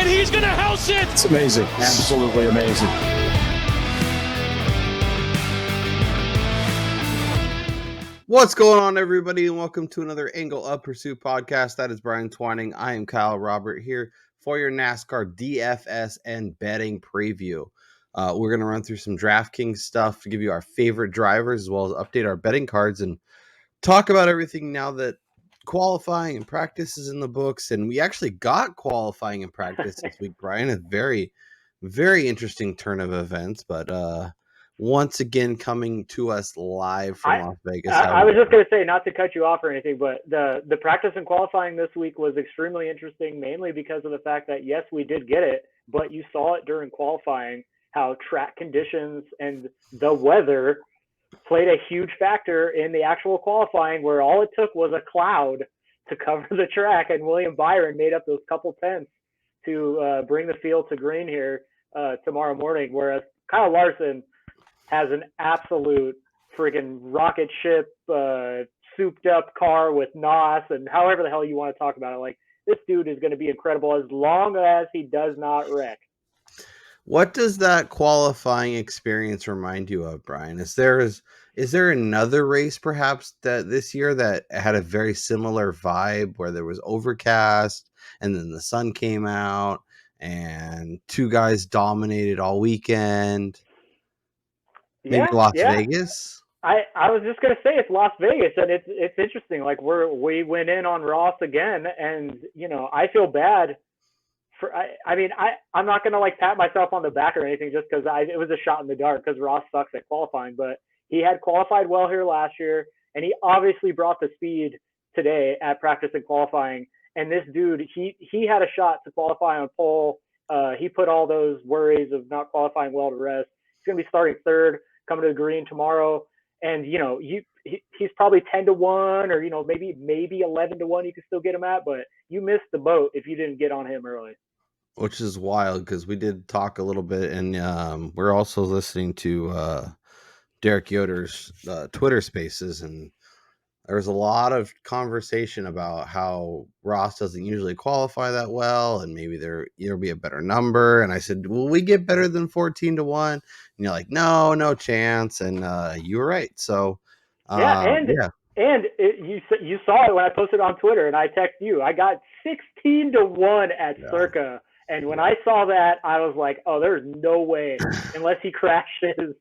and he's going to house it. It's amazing. Absolutely amazing. What's going on, everybody, and welcome to another Angle of Pursuit podcast. That is Brian Twining. I am Kyle Robert here for your NASCAR DFS and betting preview. We're going to run through some DraftKings stuff to give you our favorite drivers, as well as update our betting cards and talk about everything now that qualifying and practice is in the books. And we actually got qualifying and practice this week, Brian. A very, very interesting turn of events, but once again coming to us live from Las Vegas. I was just going to say, not to cut you off or anything, but the practice and qualifying this week was extremely interesting, mainly because of the fact that, yes, we did get it, but you saw it during qualifying, how track conditions and the weather played a huge factor in the actual qualifying, where all it took was a cloud to cover the track, and William Byron made up those couple tenths to bring the field to green here tomorrow morning, whereas Kyle Larson has an absolute friggin' rocket ship, souped up car with NOS and however the hell you want to talk about it. Like, this dude is going to be incredible as long as he does not wreck. What does that qualifying experience remind you of, Brian? Is there another race perhaps that this year that had a very similar vibe, where there was overcast and then the sun came out and two guys dominated all weekend? Maybe Las Vegas? I was just gonna say it's Las Vegas, and it's interesting. Like, we went in on Ross again, and I feel bad for. I'm not gonna like pat myself on the back or anything just because it was a shot in the dark, because Ross sucks at qualifying, but he had qualified well here last year, and he obviously brought the speed today at practice and qualifying. And this dude, he had a shot to qualify on pole. He put all those worries of not qualifying well to rest. He's gonna be starting third, coming to the green tomorrow, and he's probably 10-1, or maybe 11-1 you can still get him at, but you missed the boat if you didn't get on him early. Which is wild, because we did talk a little bit, and we're also listening to Derek Yoder's Twitter Spaces, and there was a lot of conversation about how Ross doesn't usually qualify that well, and maybe there'll be a better number. And I said, will we get better than 14-1? And you're like, no chance. And you were right. So you saw it when I posted on Twitter, and I texted you. I got 16-1 at Circa. And when I saw that, I was like, oh, there's no way, unless he crashes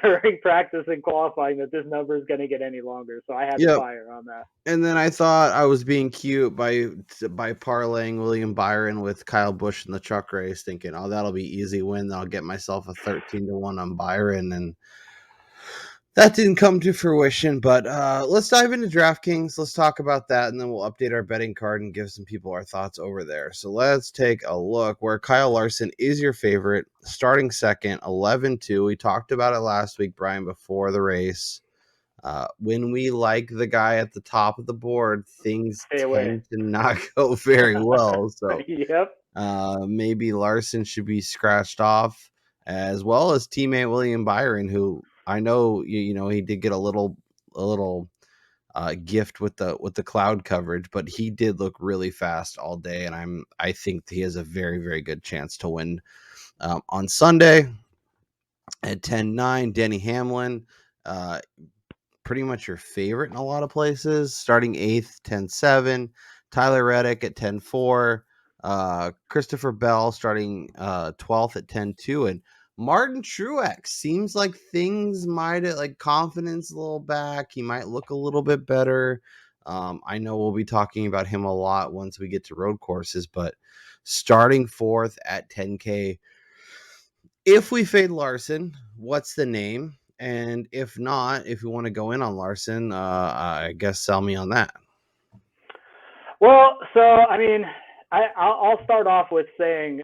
during practice and qualifying, that this number is going to get any longer. So I had to fire on that. And then I thought I was being cute by parlaying William Byron with Kyle Busch in the truck race, thinking, oh, that'll be easy win. I'll get myself a 13-1 on Byron. And that didn't come to fruition, but let's dive into DraftKings. Let's talk about that, and then we'll update our betting card and give some people our thoughts over there. So let's take a look where Kyle Larson is your favorite, starting second, 11-2. We talked about it last week, Brian, before the race. When we like the guy at the top of the board, things tend to not go very well. So maybe Larson should be scratched off, as well as teammate William Byron, who I know he did get a little gift with the cloud coverage, but he did look really fast all day, and I think he has a very, very good chance to win on Sunday at 10-9. Denny Hamlin, pretty much your favorite in a lot of places, starting 8th, 10-7. Tyler Reddick at 10-4. Christopher Bell starting 12th at 10-2, and Martin Truex seems like things might have, like, confidence a little back. He might look a little bit better. I know we'll be talking about him a lot once we get to road courses, but starting 4th at 10K. If we fade Larson, what's the name? And if not, if you want to go in on Larson, I guess sell me on that. Well, so, I mean, I'll start off with saying,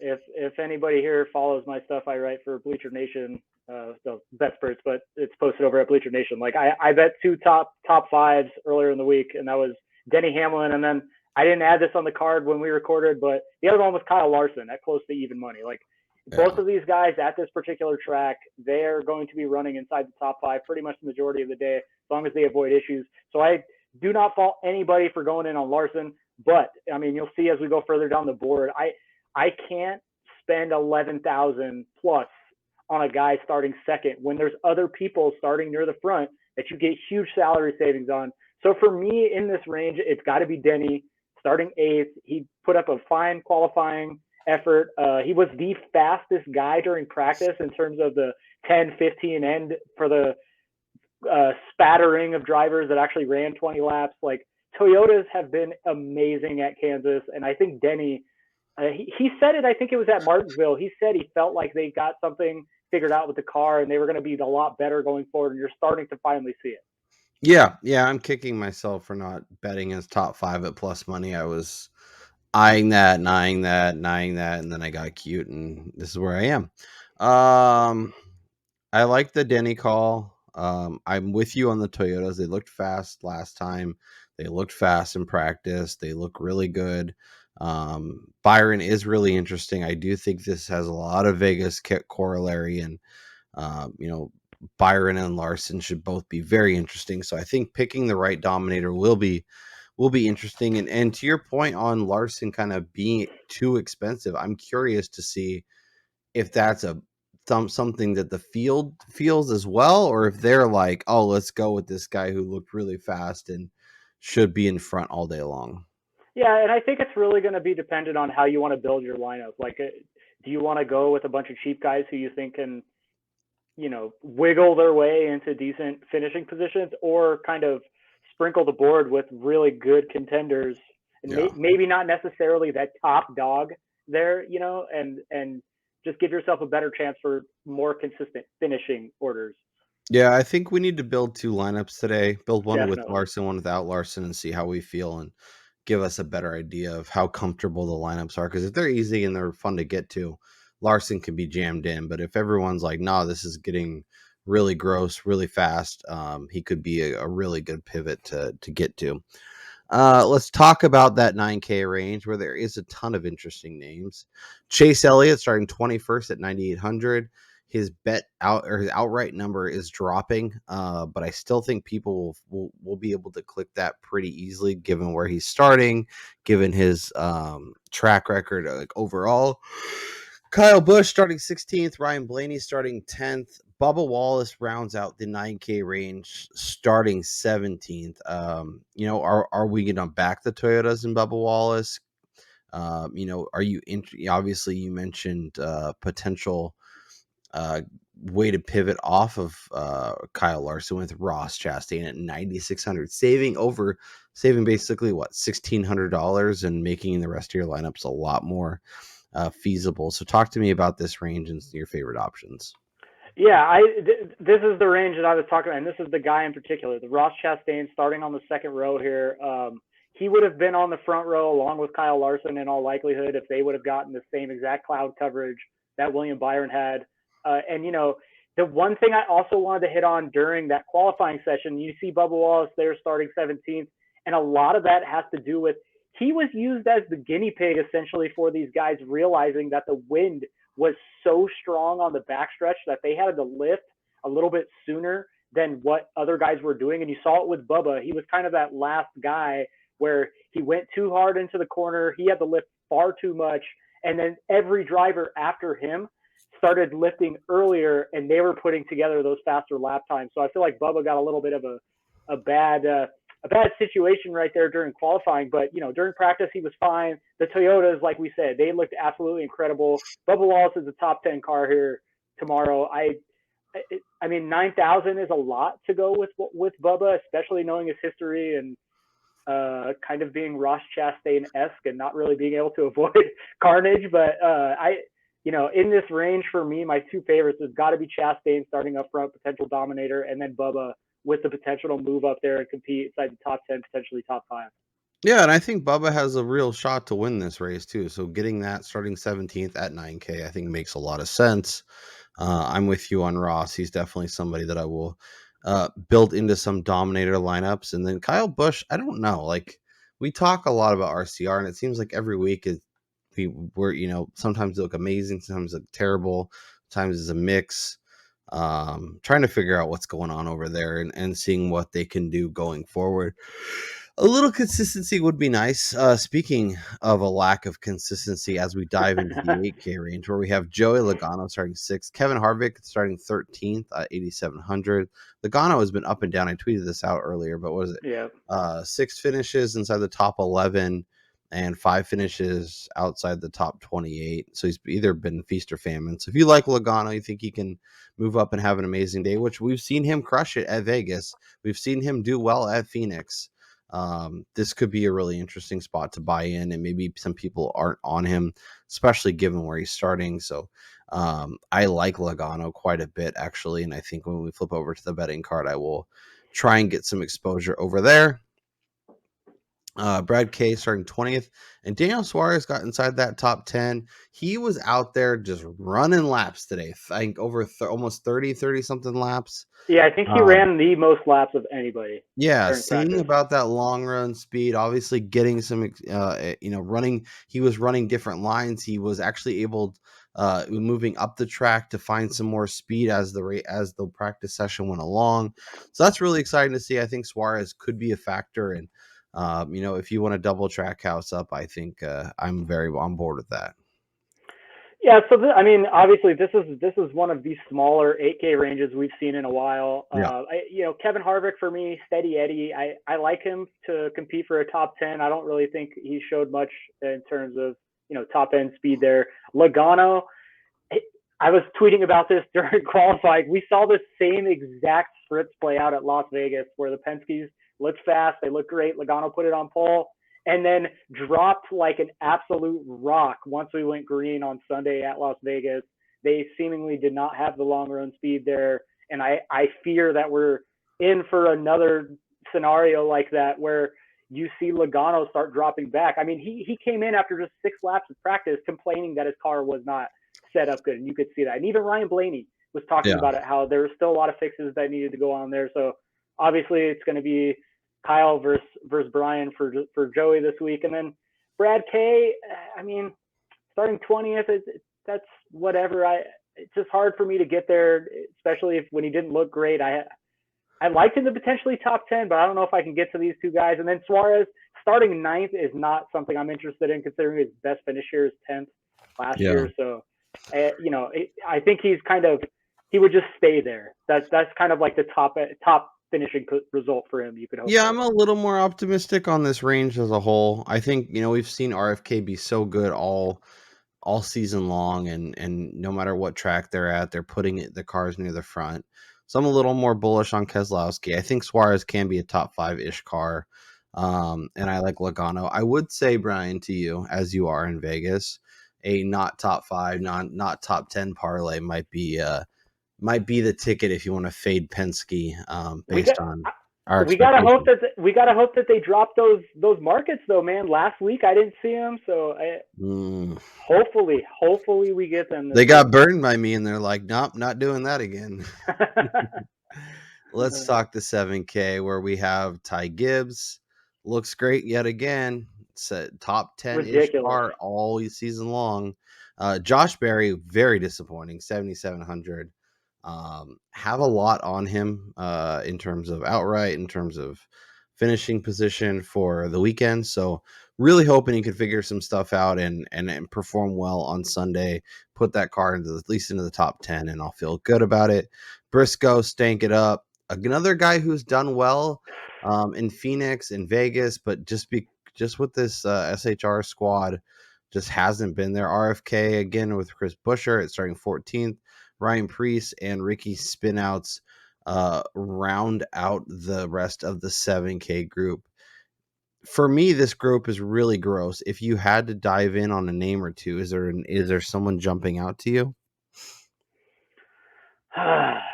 if anybody here follows my stuff I write for Bleacher Nation, so BetSperts, but it's posted over at Bleacher Nation. Like, I bet two top fives earlier in the week, and that was Denny Hamlin, and then I didn't add this on the card when we recorded, but the other one was Kyle Larson at close to even money. Like, both of these guys at this particular track, they're going to be running inside the top five pretty much the majority of the day, as long as they avoid issues. So I do not fault anybody for going in on Larson. But, I mean, you'll see as we go further down the board, I can't spend 11,000 plus on a guy starting second when there's other people starting near the front that you get huge salary savings on. So for me in this range, it's got to be Denny starting eighth. He put up a fine qualifying effort. He was the fastest guy during practice in terms of the 10, 15 end for the spattering of drivers that actually ran 20 laps. Like Toyotas have been amazing at Kansas, and I think Denny, he said it. I think it was at Martinsville. He said he felt like they got something figured out with the car, and they were going to be a lot better going forward. And you're starting to finally see it. Yeah, I'm kicking myself for not betting his top 5 at plus money. I was eyeing that, and eyeing that, and eyeing that, and then I got cute, and this is where I am. I like the Denny call. I'm with you on the Toyotas. They looked fast last time. They looked fast in practice. They look really good. Byron is really interesting. I do think this has a lot of Vegas corollary, and Byron and Larson should both be very interesting. So I think picking the right dominator will be interesting. And to your point on Larson kind of being too expensive, I'm curious to see if that's something that the field feels as well, or if they're like, oh, let's go with this guy who looked really fast and should be in front all day long. Yeah, and I think it's really going to be dependent on how you want to build your lineup. Like, do you want to go with a bunch of cheap guys who you think can, wiggle their way into decent finishing positions, or kind of sprinkle the board with really good contenders, and maybe not necessarily that top dog there, and just give yourself a better chance for more consistent finishing orders. Yeah, I think we need to build 2 lineups today. Build one Definitely. with Larson, one without Larson, and see how we feel and give us a better idea of how comfortable the lineups are. Because if they're easy and they're fun to get to, Larson can be jammed in. But if everyone's like, no, this is getting really gross, really fast, he could be a really good pivot to get to. Let's talk about that 9K range where there is a ton of interesting names. Chase Elliott starting 21st at 9,800. His his outright number is dropping, but I still think people will be able to click that pretty easily given where he's starting, given his track record overall. Kyle Busch starting 16th, Ryan Blaney starting 10th, Bubba Wallace rounds out the 9K range starting 17th. Are we going to back the Toyotas and Bubba Wallace? Are you obviously you mentioned potential way to pivot off of Kyle Larson with Ross Chastain at 9,600, saving basically $1,600 and making the rest of your lineups a lot more feasible. So talk to me about this range and your favorite options. Yeah, this is the range that I was talking about, and this is the guy in particular, the Ross Chastain starting on the second row here. He would have been on the front row along with Kyle Larson in all likelihood if they would have gotten the same exact cloud coverage that William Byron had. The one thing I also wanted to hit on during that qualifying session, you see Bubba Wallace there starting 17th, and a lot of that has to do with he was used as the guinea pig essentially for these guys realizing that the wind was so strong on the backstretch that they had to lift a little bit sooner than what other guys were doing. And you saw it with Bubba. He was kind of that last guy where he went too hard into the corner. He had to lift far too much. And then every driver after him started lifting earlier, and they were putting together those faster lap times. So I feel like Bubba got a little bit of a bad situation right there during qualifying, but during practice he was fine. The Toyotas, like we said, they looked absolutely incredible. Bubba Wallace is a top 10 car here tomorrow. I mean, 9,000 is a lot to go with Bubba, especially knowing his history and kind of being Ross Chastain-esque and not really being able to avoid carnage. But in this range for me, my 2 favorites has got to be Chastain starting up front, potential dominator, and then Bubba with the potential to move up there and compete inside the top 10, potentially top 5. Yeah, and I think Bubba has a real shot to win this race too. So getting that starting 17th at 9K, I think makes a lot of sense. I'm with you on Ross. He's definitely somebody that I will build into some dominator lineups. And then Kyle Busch, I don't know. Like, we talk a lot about RCR, and it seems like every week we're sometimes they look amazing, sometimes they look terrible, sometimes it's a mix. Trying to figure out what's going on over there and seeing what they can do going forward. A little consistency would be nice. Speaking of a lack of consistency, as we dive into the 8K range, where we have Joey Logano starting 6th, Kevin Harvick starting 13th at 8,700. Logano has been up and down. I tweeted this out earlier, but what is it? Yeah. 6 finishes inside the top 11 and 5 finishes outside the top 28. So he's either been feast or famine. So if you like Logano, you think he can move up and have an amazing day, which we've seen him crush it at Vegas. We've seen him do well at Phoenix. This could be a really interesting spot to buy in, and maybe some people aren't on him, especially given where he's starting. So I like Logano quite a bit, actually, and I think when we flip over to the betting card, I will try and get some exposure over there. Brad K starting 20th, and Daniel Suarez got inside that top 10. He was out there just running laps today. I think over almost 30 something laps. Yeah, I think he ran the most laps of anybody. Yeah, during seeing practice. about that long run speed, obviously getting some, running. He was running different lines. He was actually able, moving up the track to find some more speed as the practice session went along. So that's really exciting to see. I think Suarez could be a factor, and if you want to double track house up, I think I'm very on board with that. Yeah, so obviously this is one of the smaller 8K ranges we've seen in a while. Yeah. Kevin Harvick for me, steady Eddie. I like him to compete for a top 10. I don't really think he showed much in terms of top end speed there. Logano, I was tweeting about this during qualifying. We saw the same exact scripts play out at Las Vegas, where the Penske's looked fast, they looked great. Logano put it on pole, and then dropped like an absolute rock once we went green on Sunday at Las Vegas. They seemingly did not have the long run speed there, and I fear that we're in for another scenario like that where you see Logano start dropping back. I mean, he came in after just 6 laps of practice complaining that his car was not set up good, and you could see that. And even Ryan Blaney was talking about it, how there were still a lot of fixes that needed to go on there. So obviously it's going to be Kyle versus Brian for Joey this week, and then Brad K. I mean, starting 20th, that's whatever. It's just hard for me to get there, especially when he didn't look great. I liked him to potentially top 10, but I don't know if I can get to these two guys. And then Suarez starting 9th is not something I'm interested in, considering his best finish here is 10th last year. So I think he would just stay there. That's kind of like the top finishing result for him. You could hope. Yeah, I'm a little more optimistic on this range as a whole. I think we've seen RFK be so good all season long, and no matter what track they're at, they're putting the cars near the front. So I'm a little more bullish on Keselowski. I think Suarez can be a top 5-ish car, and I like Logano. I would say, Brian, to you, as you are in Vegas, a not top 5, not top 10 parlay might be the ticket if you want to fade Penske based on our we gotta hope expectations. that they drop those markets though, man. Last week I didn't see them, so hopefully we get them. They got burned by me, and they're like, nope, not doing that again. Let's talk the 7K, where we have Ty Gibbs. Looks great yet again. It's a top 10-ish car all season long. Josh Berry, very disappointing, 7,700. Have a lot on him in terms of outright, in terms of finishing position for the weekend. So really hoping he could figure some stuff out and perform well on Sunday, put that car at least into the top 10, and I'll feel good about it. Briscoe, stank it up. Another guy who's done well in Phoenix, in Vegas, but just with this SHR squad, just hasn't been there. RFK again with Chris Buescher at starting 14th. Ryan Preece and Ricky Spinouts round out the rest of the 7K group. For me, this group is really gross. If you had to dive in on a name or two, is there someone jumping out to you? I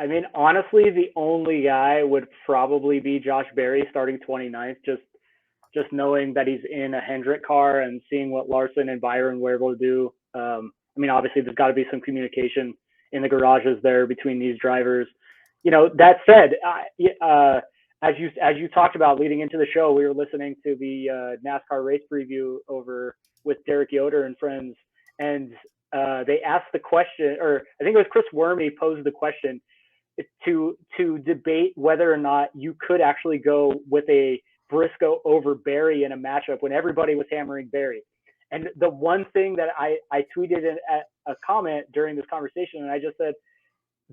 mean, honestly, the only guy would probably be Josh Berry starting 29th, just knowing that he's in a Hendrick car and seeing what Larson and Byron were able to do. I mean, obviously, there's got to be some communication in the garages there between these drivers. That said, as you talked about leading into the show, we were listening to the NASCAR race preview over with Derek Yoder and friends, and they asked the question, or I think it was Chris Wormy posed the question: to debate whether or not you could actually go with a Briscoe over Barry in a matchup when everybody was hammering Barry. And the one thing that I tweeted in a comment during this conversation, and I just said,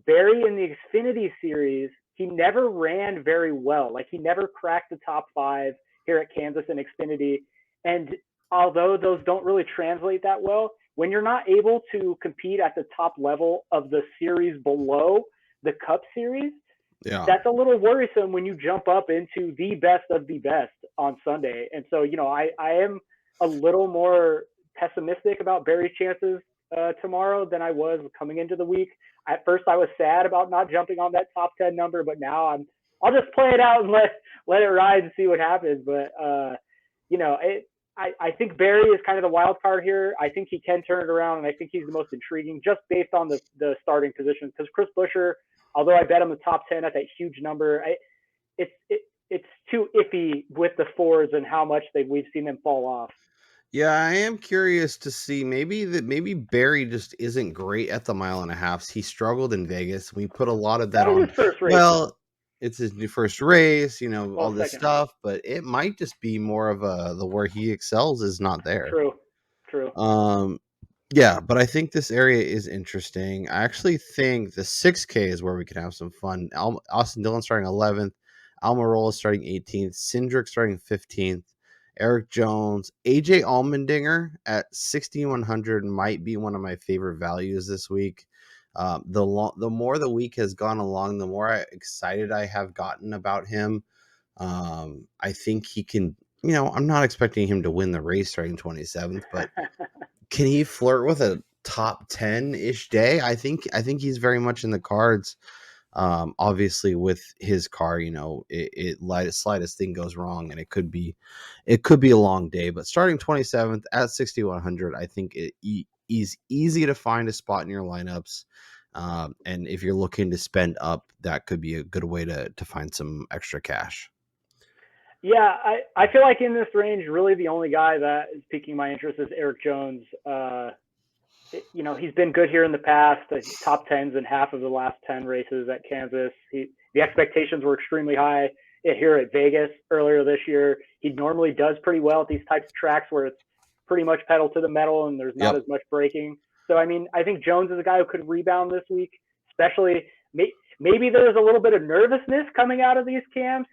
Barry in the Xfinity series, he never ran very well. Like, he never cracked the top 5 here at Kansas in Xfinity. And although those don't really translate that well, when you're not able to compete at the top level of the series below the Cup Series, that's a little worrisome when you jump up into the best of the best on Sunday. And so, I am a little more pessimistic about Barry's chances tomorrow than I was coming into the week. At first, I was sad about not jumping on that top 10 number, but now I'll just play it out and let it ride and see what happens. But I think Barry is kind of the wild card here. I think he can turn it around, and I think he's the most intriguing just based on the starting position. Because Chris Buescher, although I bet him the top 10 at that huge number, it's too iffy with the Fords and how much we've seen them fall off. Yeah, I am curious to see maybe Barry just isn't great at the 1.5 miles. He struggled in Vegas. We put a lot of that on. His first race. Well, it's his new first race, all this stuff, race. but it might just be more of the where he excels is not there. True. Yeah, but I think this area is interesting. I actually think the 6K is where we can have some fun. Austin Dillon starting 11th, Almirola starting 18th, Cindric starting 15th. Eric Jones, AJ Allmendinger at 6,100 might be one of my favorite values this week. The more the week has gone along, the more excited I have gotten about him. I think he can. I'm not expecting him to win the race starting 27th, but can he flirt with a top 10-ish day? I think he's very much in the cards. Obviously with his car, slightest thing goes wrong and it could be a long day, but starting 27th at 6,100, I think it is easy to find a spot in your lineups. And if you're looking to spend up, that could be a good way to find some extra cash. Yeah, I feel like in this range, really the only guy that is piquing my interest is Eric Jones. He's been good here in the past, top 10s in half of the last 10 races at Kansas. The expectations were extremely high here at Vegas earlier this year. He normally does pretty well at these types of tracks where it's pretty much pedal to the metal and there's not as much braking. So, I think Jones is a guy who could rebound this week, especially maybe there's a little bit of nervousness coming out of these camps,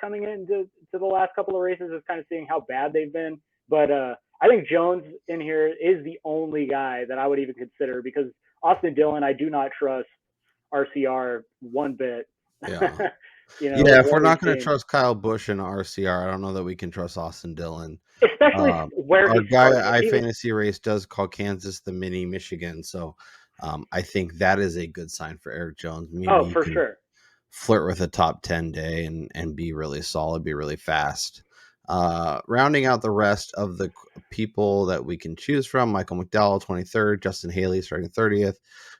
coming into the last couple of races, is kind of seeing how bad they've been. But I think Jones in here is the only guy that I would even consider, because Austin Dillon, I do not trust RCR one bit. Yeah. If we're not going to trust Kyle Busch in RCR, I don't know that we can trust Austin Dillon. Especially where our guy at iFantasy Race does call Kansas the mini Michigan, so I think that is a good sign for Eric Jones. Maybe for sure. Flirt with a top 10 day and be really solid, be really fast. Rounding out the rest of the people that we can choose from: Michael McDowell, 23rd, Justin Haley starting 30th,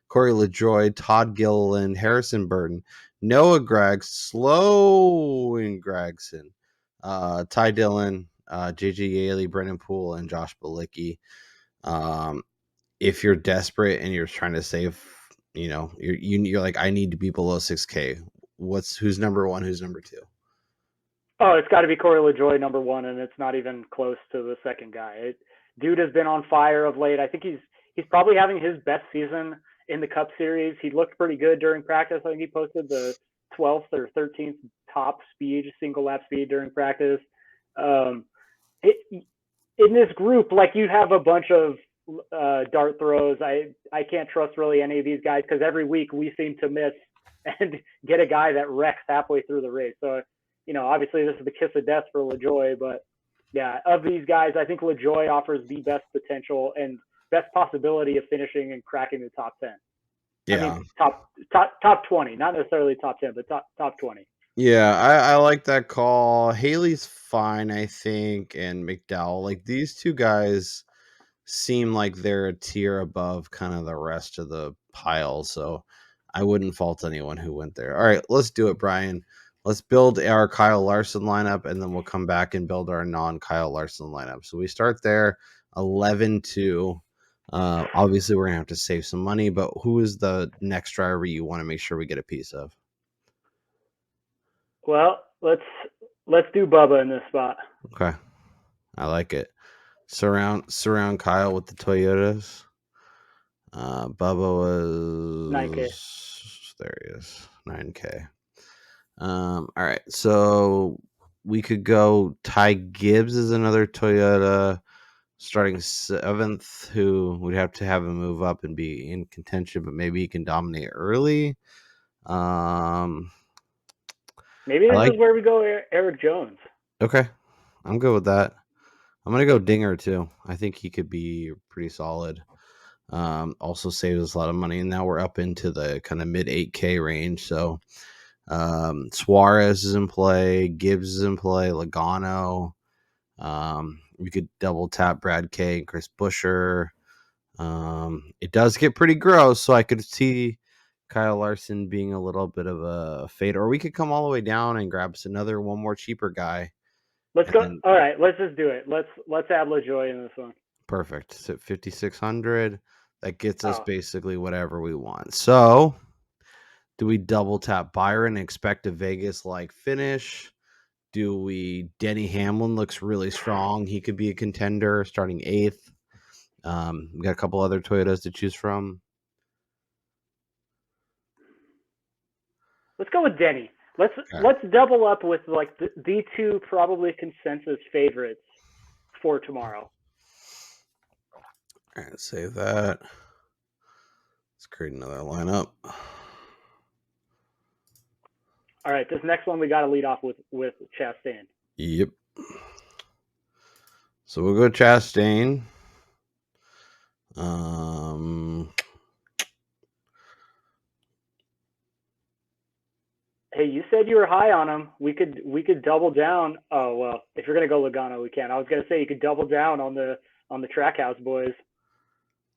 Corey LaJoie, Todd Gilliland, Harrison Burton, Noah Gregg, Sloan Gregson, Ty Dillon, JJ Yaley, Brennan Poole, and Josh Bilicki. If you're desperate and you're trying to save, you're like, I need to be below 6K. Who's number one? Who's number two? Oh, it's got to be Corey LaJoie, number one, and it's not even close to the second guy. Dude has been on fire of late. I think he's probably having his best season in the Cup Series. He looked pretty good during practice. I think he posted the 12th or 13th top speed, single lap speed during practice. In this group, like, you have a bunch of dart throws. I can't trust really any of these guys, because every week we seem to miss and get a guy that wrecks halfway through the race. So, obviously this is the kiss of death for LaJoie, but yeah, of these guys, I think LaJoie offers the best potential and best possibility of finishing and cracking the top 10. Yeah. Top 20, not necessarily top 10, but top 20. Yeah, I like that call. Haley's fine, I think, and McDowell. Like, these two guys seem like they're a tier above kind of the rest of the pile, so I wouldn't fault anyone who went there. All right, let's do it, Brian. Let's build our Kyle Larson lineup, and then we'll come back and build our non-Kyle Larson lineup. So we start there, 11-2. Obviously, we're gonna have to save some money, but who is the next driver you want to make sure we get a piece of? Well, let's do Bubba in this spot. Okay, I like it. Surround Kyle with the Toyotas. Bubba was 9K. there. He is 9K. All right, so we could go. Ty Gibbs is another Toyota starting 7th, who would have to have him move up and be in contention, but maybe he can dominate early. Maybe I this like. is where we go Eric Jones. Okay, I'm good with that. I'm gonna go Dinger too. I think he could be pretty solid. Also saves us a lot of money, and now we're up into the kind of mid 8K range. So Suarez is in play, Gibbs is in play, Logano. We could double tap Brad K and Chris Buescher. It does get pretty gross, so I could see Kyle Larson being a little bit of a fade, or we could come all the way down and grab us one more cheaper guy. Let's And go. then All right, let's just do it. Let's add LaJoy in this one. perfect. So 5,600. That gets us Oh. basically whatever we want. So do we double tap Byron and expect a Vegas like finish? Do we Denny Hamlin looks really strong. He could be a contender starting 8th. We got a couple other Toyotas to choose from. Let's go with Denny. Let's double up with like the two probably consensus favorites for tomorrow. All right, save that. Let's create another lineup. All right, this next one we got to lead off with Chastain. Yep. So we'll go Chastain. Hey, you said you were high on him. We could double down. Oh well, if you're gonna go Logano, we can. I was gonna say you could double down on the Trackhouse boys.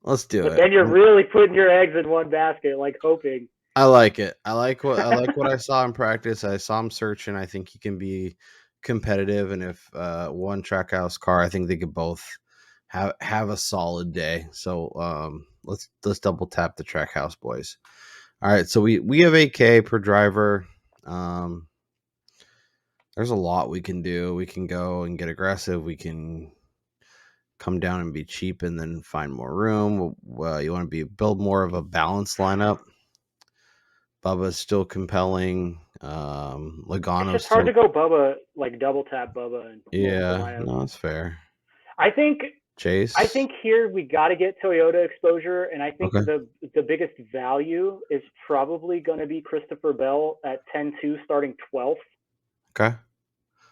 Let's do it. But then you're really putting your eggs in one basket, like hoping. I like it. I like what I saw in practice. I saw him searching. I think he can be competitive, and if one Trackhouse car, I think they could both have a solid day. So let's double tap the Trackhouse boys. All right, so we have 8K per driver. There's a lot we can do. We can go and get aggressive. We can come down and be cheap and then find more room. You want to build more of a balanced lineup. Bubba's still compelling. Logano's It's hard to go Bubba, like double tap Bubba. And yeah, no, that's fair. I think Chase. I think here we got to get Toyota exposure, and I think Okay. the biggest value is probably going to be Christopher Bell at 10-2 starting 12th. Okay.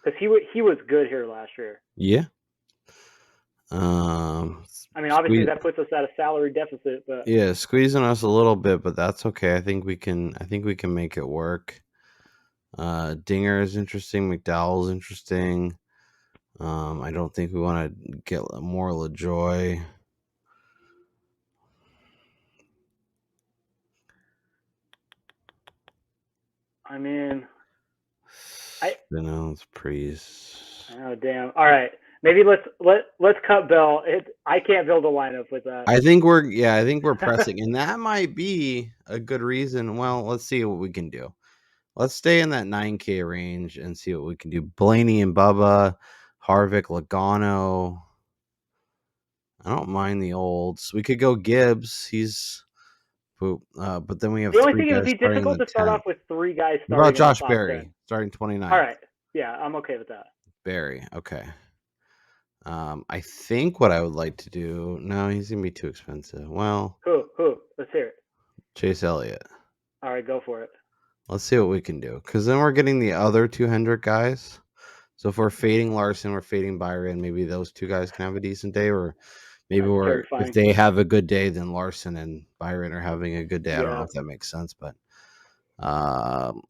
Because he was good here last year. Yeah. I mean, obviously that puts us at a salary deficit, but yeah, squeezing us a little bit, but that's okay. I think we can make it work. Dinger is interesting. McDowell's interesting. I don't think we want to get more LaJoy. I mean, it's Priest. Oh damn! All right, maybe let's cut Bell. I can't build a lineup with that. I think we're pressing, and that might be a good reason. Well, let's see what we can do. Let's stay in that 9K range and see what we can do. Blaney and Bubba, Harvick, Logano. I don't mind the olds. We could go Gibbs. But then we have the only three thing it would guys be starting difficult the to start 10th. off with 3 guys What starting. about Josh in the top Berry 10. starting 29? All right, yeah, I'm okay with that. Berry, okay. I think what I would like to do. No, he's gonna be too expensive. Well, Who? Let's hear it. Chase Elliott. All right, go for it. Let's see what we can do, because then we're getting the other 200 guys. So if we're fading Larson, we're fading Byron. Maybe those 2 guys can have a decent day, or maybe if they have a good day, then Larson and Byron are having a good day. I don't know if that makes sense, but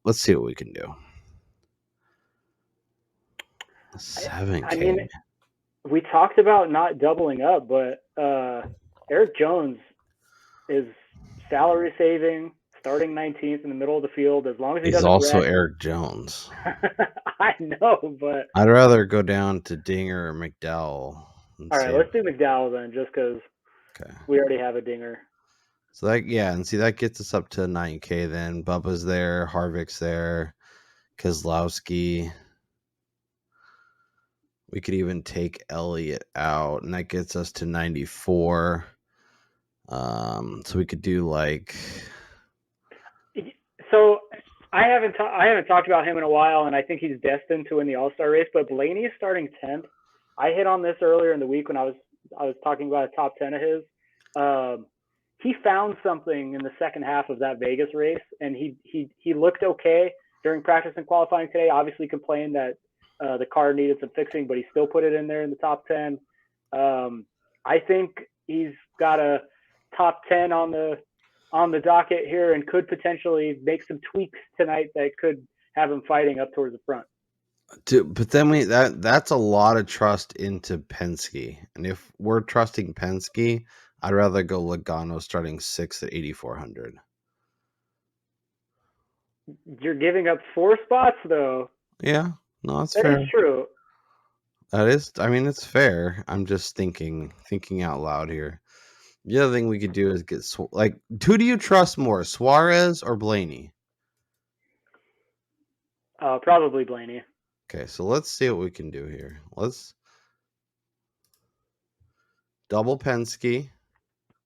let's see what we can do. 7K. I mean, we talked about not doubling up, but Eric Jones is salary saving, starting 19th in the middle of the field. As long as he doesn't. He's also Eric Jones. I know, but I'd rather go down to Dinger or McDowell. All right, let's do McDowell then, just because Okay. We already have a dinger. So and see that gets us up to 9K then. Bubba's there, Harvick's there, Keselowski. We could even take Elliott out, and that gets us to 94. So we could do like. So I haven't talked about him in a while, and I think he's destined to win the All-Star race. But Blaney's starting 10th. I hit on this earlier in the week when I was talking about a top 10 of his. He found something in the second half of that Vegas race, and he looked okay during practice and qualifying today. Obviously complained that the car needed some fixing, but he still put it in there in the top 10. I think he's got a top 10 on the docket here and could potentially make some tweaks tonight that could have him fighting up towards the front. But then that's a lot of trust into Penske, and if we're trusting Penske, I'd rather go Logano starting 6th at 8,400. You're giving up 4 spots though. Yeah, no, that's That fair. is true. That is, I mean, it's fair. I'm just thinking out loud here. The other thing we could do is get who do you trust more, Suarez or Blaney? Probably Blaney. Okay, so let's see what we can do here. Let's double Penske.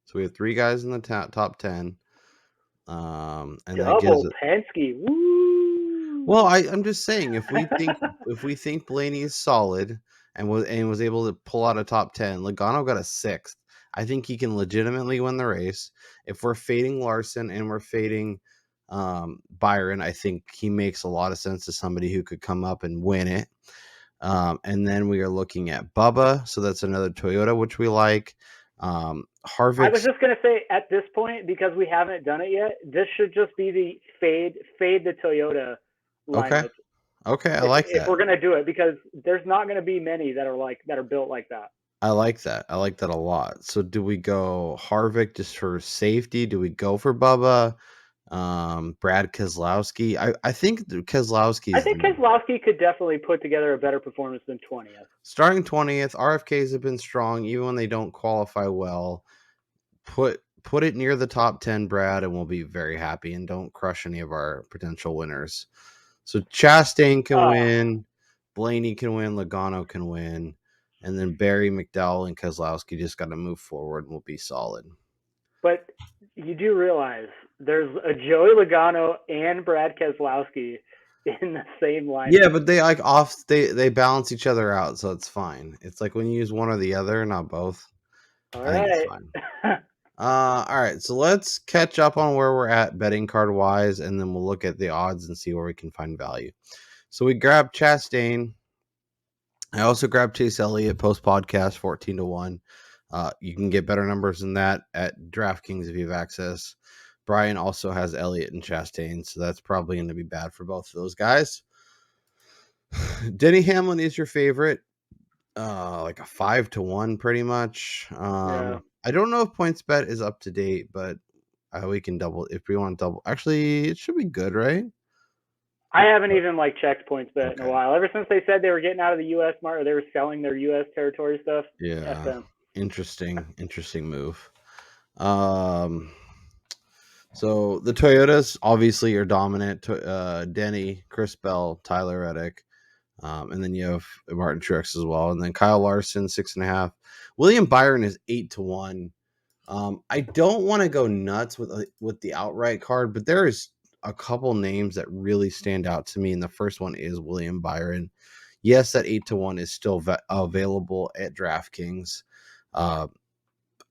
So we have 3 guys in the top 10. And that gives Double Penske. Woo! Well, I'm just saying if we think Blaney is solid and was able to pull out a top 10, Logano got a 6th. I think he can legitimately win the race. If we're fading Larson and we're fading Byron, I think he makes a lot of sense to somebody who could come up and win it. And then we are looking at Bubba, so that's another Toyota which we like. Harvick. I was just gonna say at this point, because we haven't done it yet, this should just be the fade the Toyota lineup. Okay, I like that. If we're gonna do it, because there's not gonna be many that are built like that. I like that. I like that a lot. So do we go Harvick just for safety? Do we go for Bubba? Brad Keselowski. I think Keselowski. I think Keselowski could definitely put together a better performance than 20th. Starting 20th, RFKs have been strong even when they don't qualify well. Put it near the top 10, Brad, and we'll be very happy. And don't crush any of our potential winners. So Chastain can win, Blaney can win, Logano can win, and then Barry, McDowell, and Keselowski just got to move forward and we'll be solid. But you do realize there's a Joey Logano and Brad Keselowski in the same lineup. Yeah, but they balance each other out, so it's fine. It's like when you use one or the other, not both. All I think it's fine. All right, so let's catch up on where we're at betting card wise, and then we'll look at the odds and see where we can find value. So we grabbed Chastain. I also grabbed Chase Elliott post podcast 14-1. You can get better numbers than that at DraftKings if you have access. Brian also has Elliott and Chastain, so that's probably going to be bad for both of those guys. Denny Hamlin is your favorite, like a 5-1 pretty much. Yeah. I don't know if PointsBet is up to date, but we can double if we want to double. Actually, it should be good, right? I haven't even checked PointsBet in a while. Ever since they said they were getting out of the U.S. market, or they were selling their U.S. territory stuff. Yeah, FM. interesting move. So the Toyotas obviously are dominant. Denny, Chris Bell, Tyler Reddick, and then you have Martin Truex as well, and then Kyle Larson 6.5. William Byron is 8-1. I don't want to go nuts with the outright card, but there is a couple names that really stand out to me, and the first one is William Byron. Yes, that 8-1 is still available at DraftKings.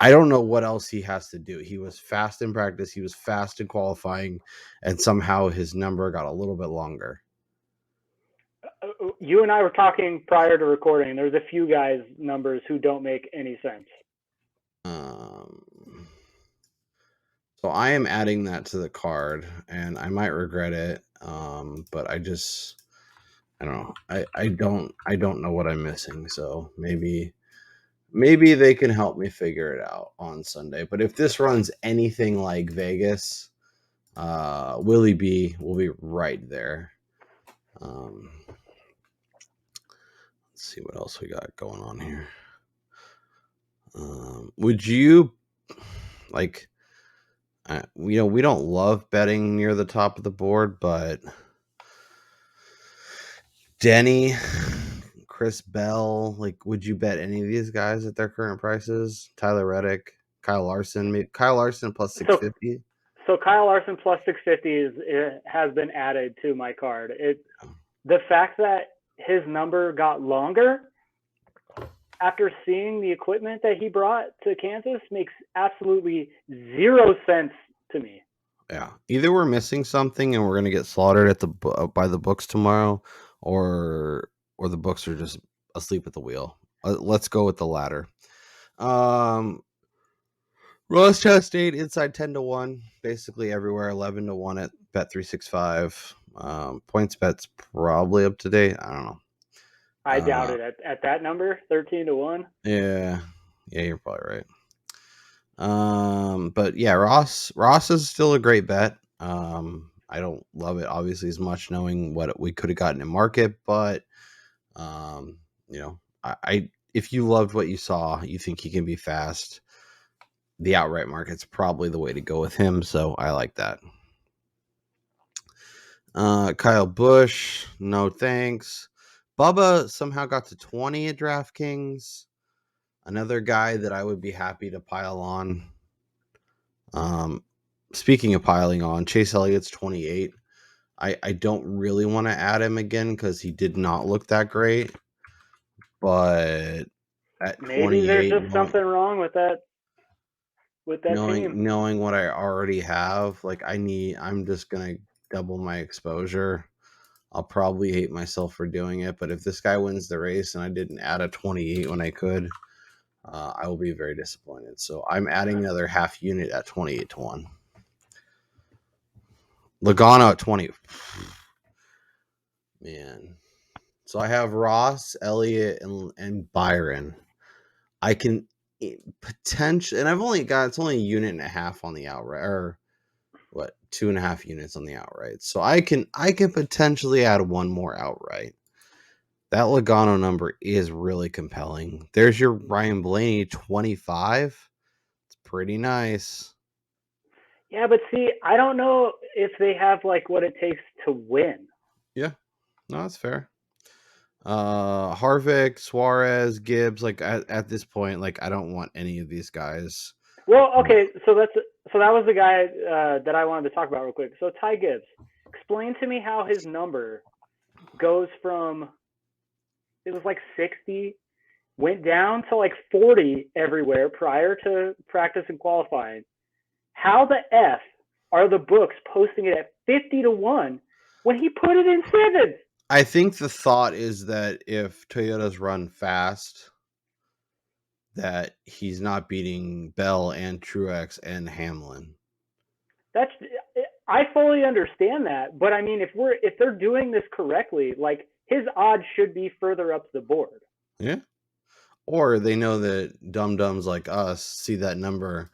I don't know what else he has to do. He was fast in practice. He was fast in qualifying, and somehow his number got a little bit longer. You and I were talking prior to recording. There's a few guys' numbers who don't make any sense. So I am adding that to the card, and I might regret it. But I don't know. I don't know what I'm missing. So maybe they can help me figure it out on Sunday. But if this runs anything like Vegas, Willie B will be right there. Let's see what else we got going on here. Would you like, we don't love betting near the top of the board, but Denny, Chris Bell, like, would you bet any of these guys at their current prices? Tyler Reddick, Kyle Larson, Kyle Larson plus So 650. so Kyle Larson plus 650 has been added to my card. The fact that his number got longer after seeing the equipment that he brought to Kansas makes absolutely zero sense to me. Yeah, either we're missing something and we're gonna get slaughtered at the by the books tomorrow, or the books are just asleep at the wheel. Let's go with the latter. Ross Chastain inside 10-1, basically everywhere. 11-1 at Bet365. Points bet's probably up to date. I don't know. I doubt it at that number, 13-1. Yeah, you're probably right. But yeah, Ross is still a great bet. I don't love it obviously as much, knowing what we could have gotten in market, but I if you loved what you saw, you think he can be fast, the outright market's probably the way to go with him, so I like that. Kyle Busch, no thanks. Bubba somehow got to 20 at DraftKings. Another guy that I would be happy to pile on. Speaking of piling on, Chase Elliott's 28. I don't really want to add him again because he did not look that great. But at Maybe there's 28, just something wrong with that team. knowing what I already have, like I'm just gonna double my exposure. I'll probably hate myself for doing it, but if this guy wins the race and I didn't add a 28 when I could, I will be very disappointed. So I'm adding another half unit at 28-1. Logano at 20. Man. So I have Ross, Elliott, and Byron. I can potentially, and it's only a unit and a half on the outright, or what, 2.5 units on the outright. So I can potentially add one more outright. That Logano number is really compelling. There's your Ryan Blaney 25. It's pretty nice. Yeah, but see, I don't know if they have like what it takes to win. Yeah, no, that's fair. Harvick, Suarez, Gibbs, like at this point, like I don't want any of these guys. Well, okay, so that was the guy that I wanted to talk about real quick. So Ty Gibbs, explain to me how his number goes from, it was like 60, went down to like 40 everywhere prior to practice and qualifying. How the F are the books posting it at 50-1 when he put it in 7th? I think the thought is that if Toyotas run fast, that he's not beating Bell and Truex and Hamlin. I fully understand that, but I mean, if they're doing this correctly, like his odds should be further up the board. Yeah. Or they know that dum-dums like us see that number,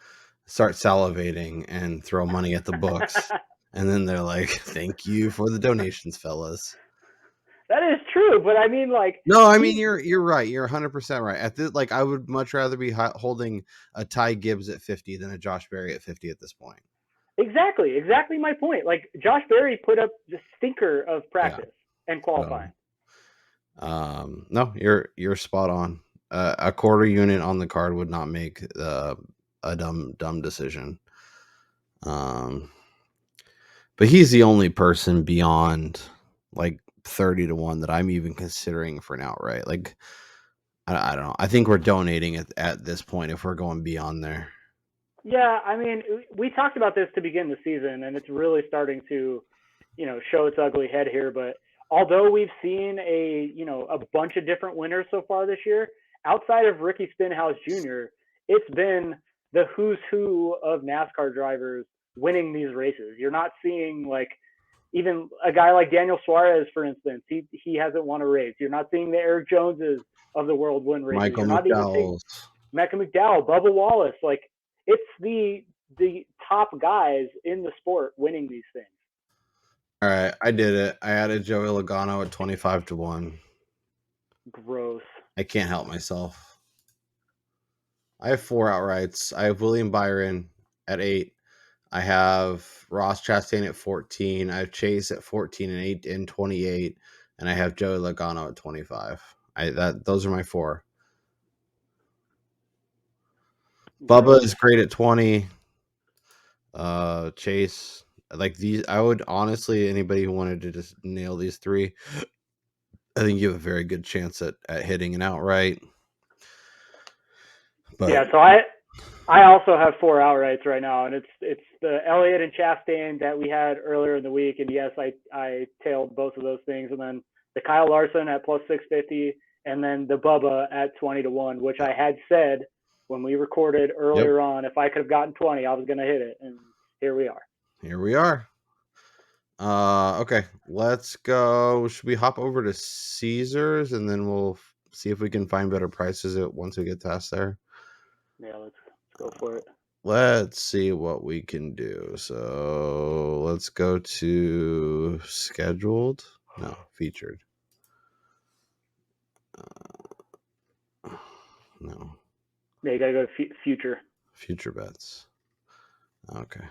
start salivating, and throw money at the books. And then they're like, thank you for the donations, fellas. That is true, but I mean, like, no, I mean, you're right. You're 100% right. At this, like, I would much rather be holding a Ty Gibbs at 50 than a Josh Berry at 50 at this point. Exactly my point. Like, Josh Berry put up the stinker of practice and qualifying. No, you're spot on. A quarter unit on the card would not make a dumb decision. But he's the only person beyond like 30-1 that I'm even considering for an outright. Like, I don't know. I think we're donating at this point if we're going beyond there. Yeah, I mean, we talked about this to begin the season, and it's really starting to, show its ugly head here. But although we've seen a bunch of different winners so far this year, outside of Ricky Stenhouse Jr., it's been the who's who of NASCAR drivers winning these races. You're not seeing like even a guy like Daniel Suarez, for instance. He hasn't won a race. You're not seeing the Eric Joneses of the world win races. Michael You're not even seeing Mecca McDowell, Bubba Wallace. Like, it's the top guys in the sport winning these things. All right, I did it. I added Joey Logano at 25-1. Gross. I can't help myself. I have 4 outrights. I have William Byron at 8. I have Ross Chastain at 14. I have Chase at 14 and 8 and 28, and I have Joey Logano at 25. Those are my 4. Bubba is great at 20. Chase, like these, I would honestly, anybody who wanted to just nail these 3, I think you have a very good chance at hitting an outright. But yeah, so I also have 4 outrights right now, and it's the Elliott and Chastain that we had earlier in the week, and yes, I tailed both of those things, and then the Kyle Larson at plus 650, and then the Bubba at 20-1, which I had said when we recorded earlier on, if I could have gotten 20, I was going to hit it, and here we are. Here we are. Okay, let's go. Should we hop over to Caesars and then we'll see if we can find better prices once we get past there? Yeah, let's go for it. Let's see what we can do. So let's go to scheduled. No, featured. No. Yeah, you got to go to future. Future bets. Okay.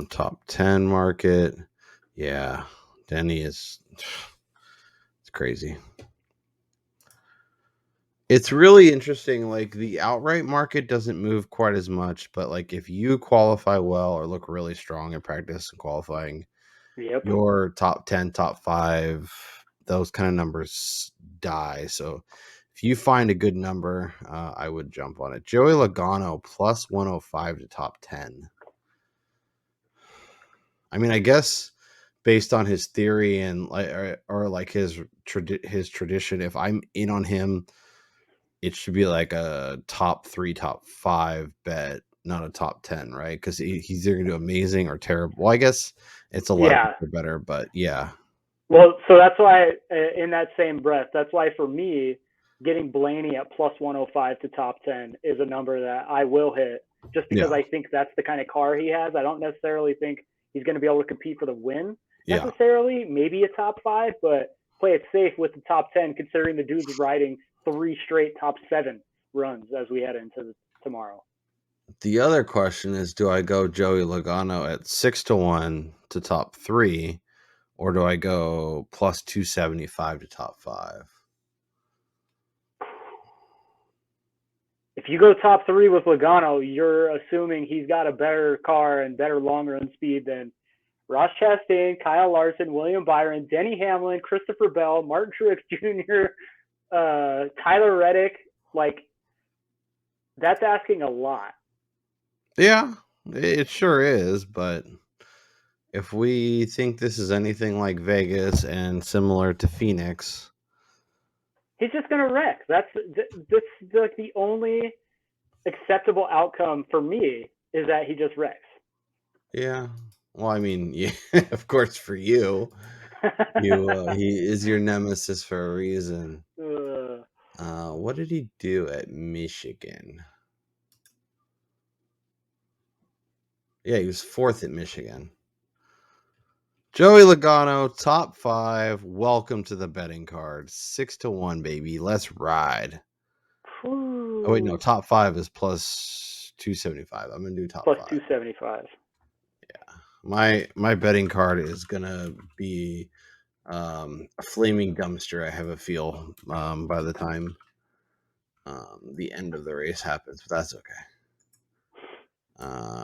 Top 10 market. Yeah, Denny is. It's crazy. It's really interesting. Like the outright market doesn't move quite as much, but like if you qualify well or look really strong in practice and qualifying, your top 10, top 5, those kind of numbers die. So if you find a good number, I would jump on it. Joey Logano plus 105 to top 10. I mean, I guess based on his theory and or like his tradition, if I'm in on him, it should be like a top 3, top 5 bet, not a top 10, right? Because he's either going to do amazing or terrible. Well, I guess it's a lot better, but yeah. Well, so that's why in that same breath, that's why for me, getting Blaney at plus 105 to top 10 is a number that I will hit just because I think that's the kind of car he has. I don't necessarily think he's going to be able to compete for the win necessarily, maybe a top 5, but play it safe with the top 10 considering the dude's riding 3 straight top 7 runs as we head into tomorrow. The other question is, do I go Joey Logano at 6-1 to top 3, or do I go plus 275 to top 5? If you go top 3 with Logano, you're assuming he's got a better car and better long run speed than Ross Chastain, Kyle Larson, William Byron, Denny Hamlin, Christopher Bell, Martin Truex Jr., Tyler Reddick. Like, that's asking a lot. Yeah, it sure is. But if we think this is anything like Vegas and similar to Phoenix, he's just going to wreck. That's like the only acceptable outcome for me is that he just wrecks. Yeah. Well, I mean, yeah, of course, for you, he is your nemesis for a reason. What did he do at Michigan? Yeah, he was 4th at Michigan. Joey Logano, top 5. Welcome to the betting card. 6-1, baby. Let's ride. Ooh. Oh wait, no, top 5 is plus 275. I'm gonna do top plus 5. 275. Yeah, my betting card is gonna be a flaming dumpster. I have a feel by the time the end of the race happens, but that's okay.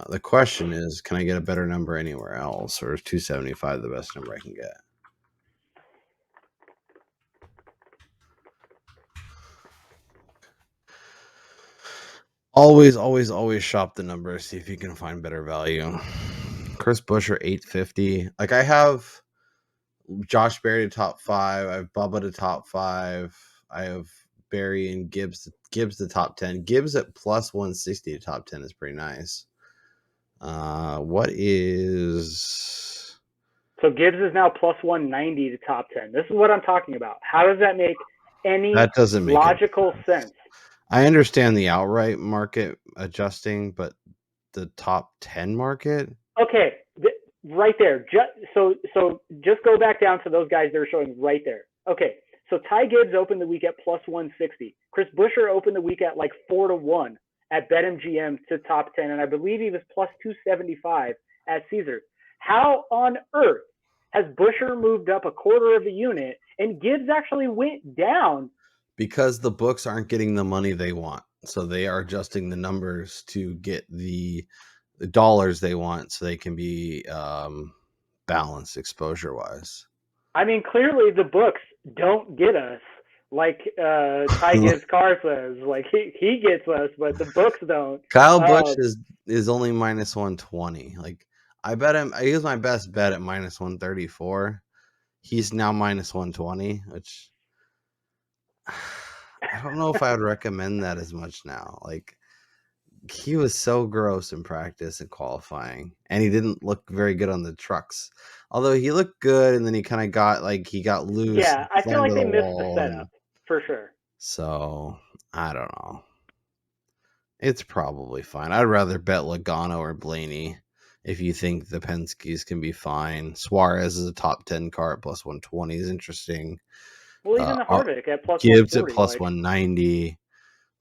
The question is, can I get a better number anywhere else, or is 275 the best number I can get? Always shop the numbers, see if you can find better value. Chris Buescher 850. Like I have Josh Berry to top 5. I have Bubba to top 5. I have Berry and Gibbs to top 10. Gibbs at plus 160 to top 10 is pretty nice. What is... So Gibbs is now plus 190 to top 10. This is what I'm talking about. How does that make any logical sense? I understand the outright market adjusting, but the top 10 market? Okay, right there. So just go back down to those guys they're showing right there. Okay, So Ty Gibbs opened the week at plus 160. Chris Buescher opened the week at like 4-1 at BetMGM to top 10, and I believe he was plus 275 at Caesars. How on earth has Buescher moved up a quarter of a unit and Gibbs actually went down? Because the books aren't getting the money they want, so they are adjusting the numbers to get the dollars they want, so they can be balanced exposure wise. I mean, clearly the books don't get us like Ty Gibbs Carr says. Like he gets us, but the books don't. Kyle Busch is only minus 120. Like I bet him. He was my best bet at minus 134. He's now minus 120, which I don't know if I would recommend that as much now. Like he was so gross in practice and qualifying, and he didn't look very good on the trucks. Although he looked good, and then he kind of got loose. Yeah, I feel like they missed the setup for sure. So I don't know. It's probably fine. I'd rather bet Logano or Blaney if you think the Penske's can be fine. Suarez is a top 10 car at plus 120 is interesting. Well, even the Harvick at plus Gibbs 140, at plus 190.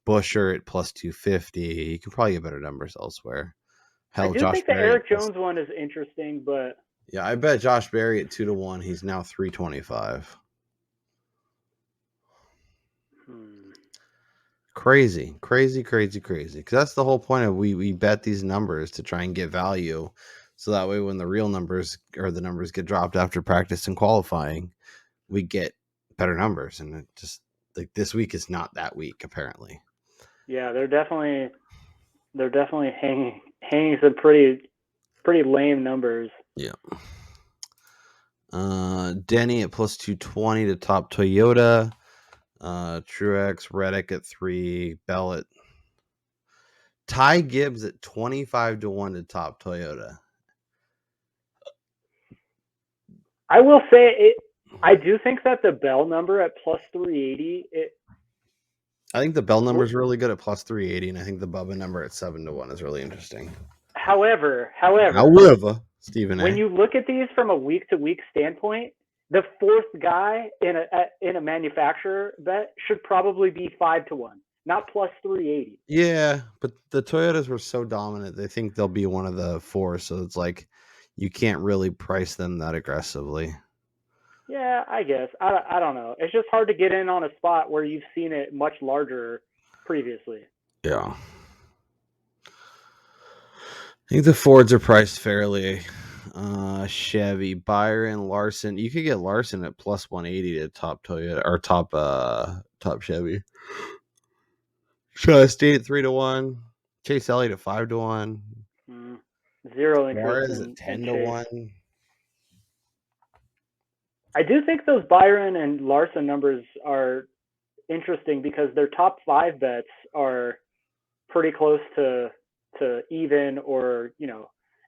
Buescher at plus 250. You can probably get better numbers elsewhere. Hell, I do Josh think the Berry Eric Jones one is interesting, but yeah, I bet Josh Berry at 2-1. He's now 325. Crazy. Because that's the whole point of we bet these numbers to try and get value, so that way when the real numbers or the numbers get dropped after practice and qualifying, we get better numbers. And it just like this week is not that week apparently. Yeah, they're definitely hanging some pretty lame numbers. Yeah. Denny at plus 220 to top Toyota. Truex, Reddick at 3, Bell at Ty Gibbs at 25-1 to top Toyota. I will say I do think that the Bell number at plus 380. I think the Bell number is really good at plus 380, and I think the Bubba number at 7-1 is really interesting. However, Stephen A. When you look at these from a week-to-week standpoint, the fourth guy in a manufacturer bet should probably be 5-1, not plus 380. Yeah, but the Toyotas were so dominant. They think they'll be one of the four, so it's like you can't really price them that aggressively. Yeah, I guess. I don't know. It's just hard to get in on a spot where you've seen it much larger previously. Yeah. I think the Fords are priced fairly. Chevy, Byron, Larson. You could get Larson at plus 180 to top Toyota or top Chevy. State at 3-1. Chase Elliott at 5-1. Zero interest Suarez in at 10-1. I do think those Byron and Larson numbers are interesting because their top 5 bets are pretty close to even or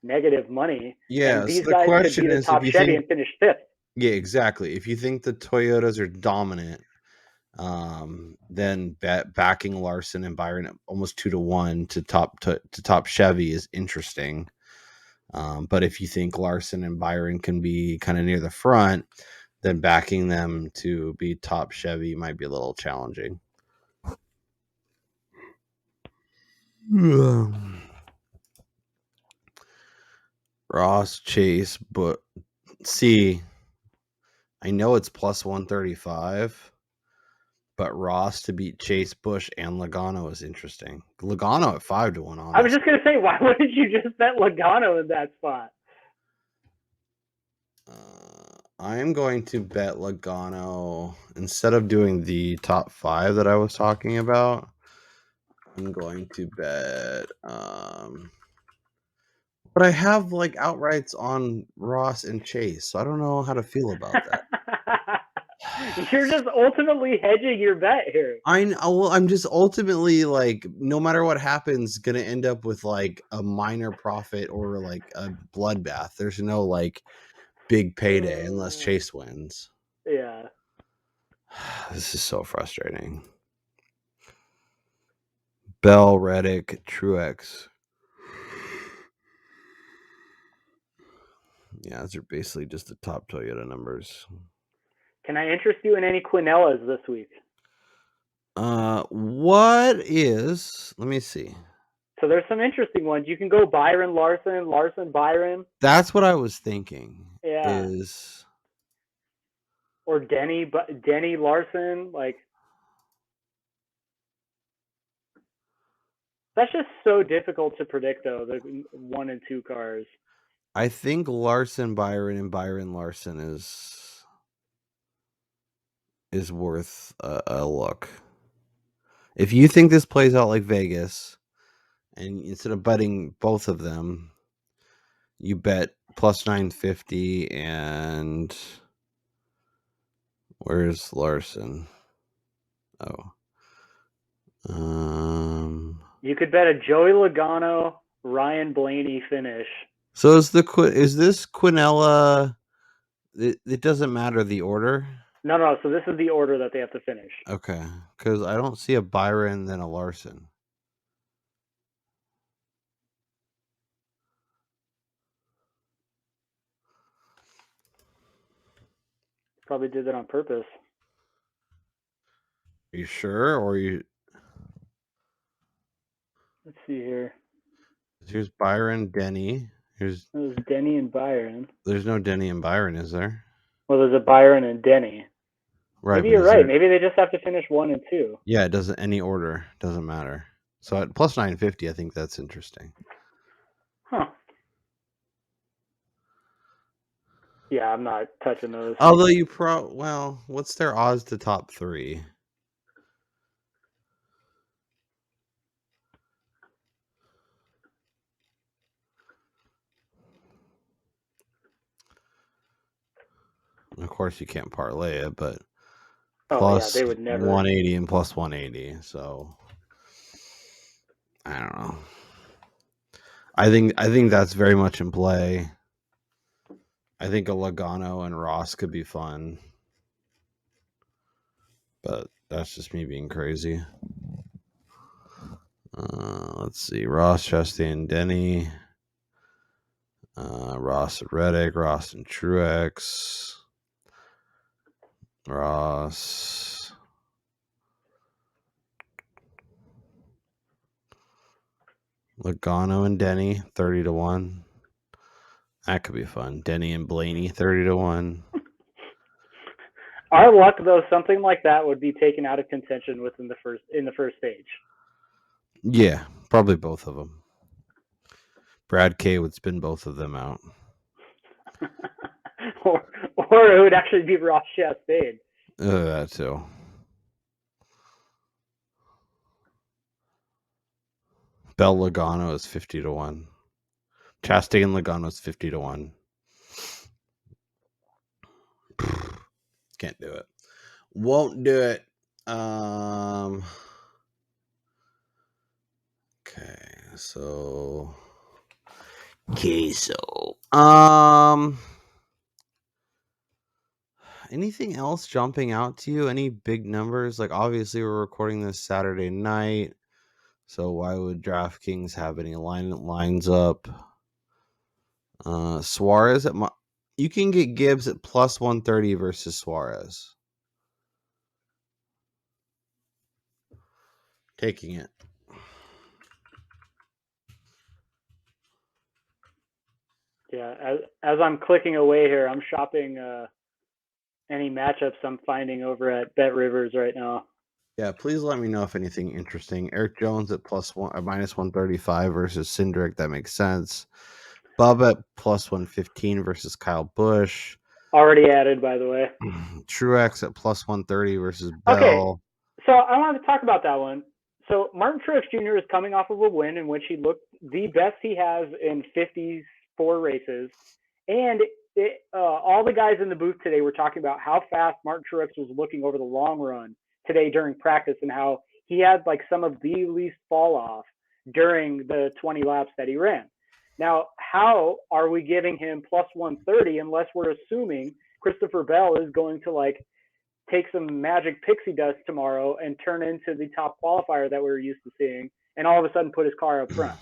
negative money. Yeah, and these so the guys could question be the is top if you Chevy think, and finish 5th. Yeah, exactly. If you think the Toyotas are dominant, then backing Larson and Byron at almost 2-1 to top Chevy is interesting. But if you think Larson and Byron can be kind of near the front, then backing them to be top Chevy might be a little challenging. Ross, Chase, but see, I know it's plus 135, but Ross to beat Chase, Busch, and Logano is interesting. Logano at 5-1. Honestly. I was just gonna say, why wouldn't you just bet Logano in that spot? I am going to bet Logano instead of doing the top 5 that I was talking about. I'm going to bet. But I have outrights on Ross and Chase, so I don't know how to feel about that. You're just ultimately hedging your bet here. I'm just ultimately no matter what happens, gonna end up with a minor profit or a bloodbath. There's no big payday unless Chase wins. Yeah. This is so frustrating. Bell, Reddick, Truex. Yeah, those are basically just the top Toyota numbers. Can I interest you in any Quinellas this week? What is? Let me see. So there's some interesting ones. You can go Byron Larson, Larson Byron. That's what I was thinking. Yeah. Or Denny Larson. Like, that's just so difficult to predict, though. The 1 and 2 cars. I think Larson Byron and Byron Larson is worth a look. If you think this plays out like Vegas, and instead of betting both of them, you bet plus 950 and where's Larson? Oh. You could bet a Joey Logano, Ryan Blaney finish. So is this Quinella? It doesn't matter the order. No. So this is the order that they have to finish. Okay, because I don't see a Byron then a Larson. Probably did that on purpose. Are you sure, or you? Let's see here. Here's Byron, Denny. Here's. There's Denny and Byron. There's no Denny and Byron, is there? Well, there's a Byron and Denny. Right. Maybe you're right. Maybe they just have to finish 1 and 2. Yeah, it doesn't. Any order doesn't matter. So at plus 950, I think that's interesting. Huh. Yeah, I'm not touching those. Although what's their odds to top 3? Of course, you can't parlay it, but plus they would never. 180 and plus 180. So I don't know. I think that's very much in play. I think a Logano and Ross could be fun, but that's just me being crazy. Let's see. Ross, Chastain, Denny. Ross and Reddick. Ross and Truex. Ross. Logano and Denny, 30-1. That could be fun. Denny and Blaney, 30-1. Our luck, though, something like that would be taken out of contention in the first stage. Yeah, probably both of them. Brad K would spin both of them out. or it would actually be Ross Chastain. That too. Bell Logano is 50-1. Chastain Logano is 50-1. Can't do it. Won't do it. Anything else jumping out to you? Any big numbers? Like, obviously we're recording this Saturday night, so why would DraftKings have any lines up? Suarez you can get Gibbs at plus 130 versus Suarez. Taking it. Yeah, as I'm clicking away here, I'm shopping any matchups I'm finding over at Bet Rivers right now. Yeah, please let me know if anything interesting. Eric Jones at minus 135 versus Cindric. That makes sense. Bubba at plus 115 versus Kyle Busch. Already added, by the way. Truex at plus 130 versus Bell. Okay, so I wanted to talk about that one. So Martin Truex Jr. is coming off of a win in which he looked the best he has in 54 races. And all the guys in the booth today were talking about how fast Martin Truex was looking over the long run today during practice and how he had like some of the least fall off during the 20 laps that he ran. Now, how are we giving him plus 130 unless we're assuming Christopher Bell is going to like take some magic pixie dust tomorrow and turn into the top qualifier that we were used to seeing and all of a sudden put his car up front?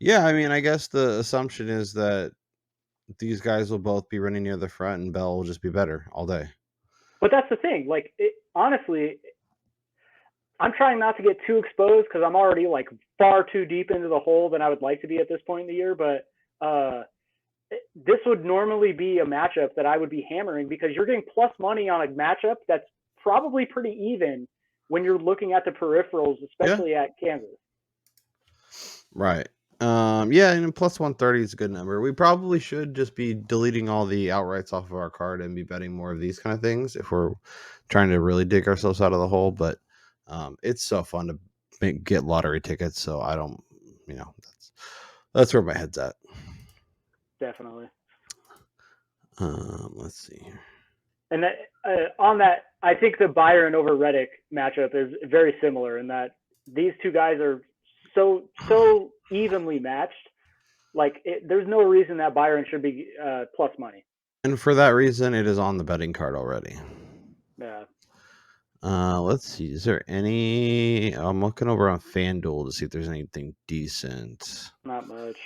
Yeah, I mean, I guess the assumption is that these guys will both be running near the front and Bell will just be better all day. But that's the thing. Like, honestly, I'm trying not to get too exposed because I'm already like far too deep into the hole than I would like to be at this point in the year. But this would normally be a matchup that I would be hammering because you're getting plus money on a matchup that's probably pretty even when you're looking at the peripherals, especially at Kansas. Right. Yeah, and plus 130 is a good number. We probably should just be deleting all the outrights off of our card and be betting more of these kind of things if we're trying to really dig ourselves out of the hole. But it's so fun to get lottery tickets. So I don't, that's where my head's at. Definitely. Let's see here. And on that, I think the Byron over Reddick matchup is very similar in that these two guys are so evenly matched. Like, there's no reason that Byron should be plus money. And for that reason, it is on the betting card already. Yeah. Let's see. Is there any? I'm looking over on FanDuel to see if there's anything decent. Not much.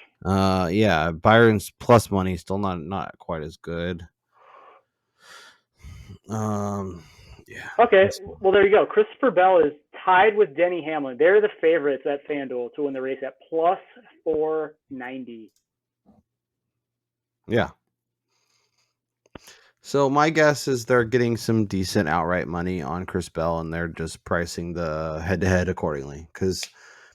Yeah, Byron's plus money still not quite as good. Yeah. Okay, well there you go. Christopher Bell is tied with Denny Hamlin. They're the favorites at FanDuel to win the race at plus 490. Yeah. So my guess is they're getting some decent outright money on Chris Bell, and they're just pricing the head-to-head accordingly because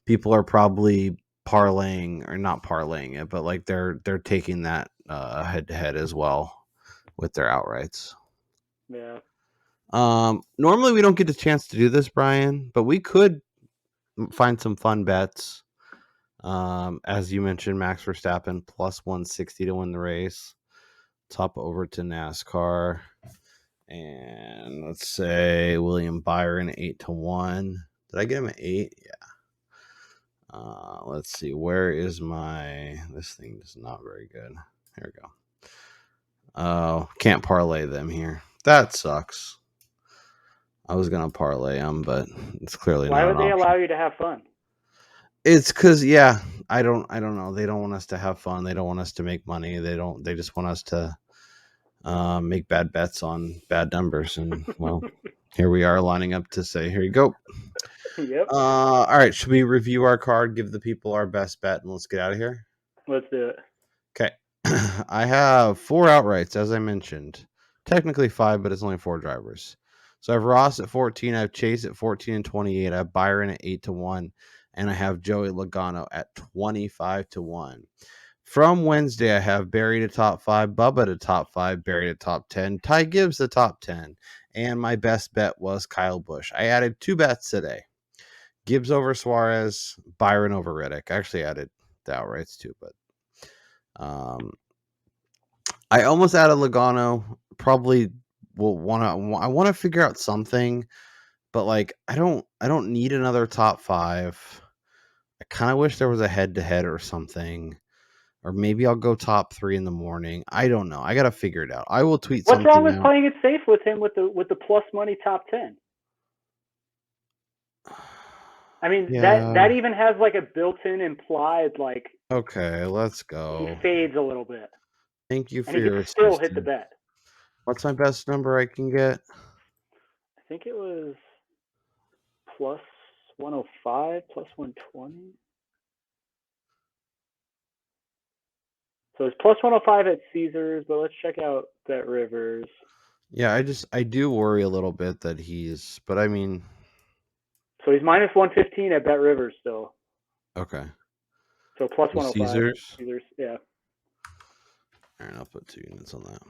people are probably parlaying or not parlaying it, but like they're taking that head-to-head as well with their outrights. Yeah. Normally we don't get a chance to do this, Brian, but we could find some fun bets. As you mentioned, Max Verstappen plus 160 to win the race. Top over to NASCAR, and let's say William Byron 8-1. Did I get him at 8? Yeah. Let's see. Where is this thing is not very good. Here we go. Oh, can't parlay them here. That sucks. I was gonna parlay them, but it's clearly Why not. would they allow you to have fun? It's because I don't know. They don't want us to have fun. They don't want us to make money. They just want us to make bad bets on bad numbers. And well, here we are lining up to say, here you go. Yep. All right. Should we review our card, give the people our best bet, and let's get out of here? Let's do it. Okay. I have 4 outrights, as I mentioned. Technically 5, but it's only 4 drivers. So I have Ross at 14. I have Chase at 14 and 28. I have Byron at 8-1. And I have Joey Logano at 25-1. From Wednesday, I have Barry to top 5, Bubba to top 5, Barry to top 10, Ty Gibbs to top 10. And my best bet was Kyle Busch. I added 2 bets today. Gibbs over Suarez, Byron over Reddick. I actually added the outrights too, but I almost added Logano. Probably I want to figure out something, but like I don't need another top 5. I kind of wish there was a head-to-head or something. Or maybe I'll go top 3 in the morning. I don't know. I got to figure it out. I will tweet something What's wrong with out. playing it safe with him with the plus money top 10? I mean, that even has like a built-in implied like. Okay, let's go. He fades a little bit. Thank you for and he your could still assistance. hit the bet. What's my best number I can get? I think it was plus 105, plus 120. So it's plus 105 at Caesars, but let's check out Bet Rivers. Yeah, I do worry a little bit that but I mean. So he's minus 115 at Bet Rivers still. Okay. So plus 105. Caesars, yeah. All right, I'll put 2 units on that.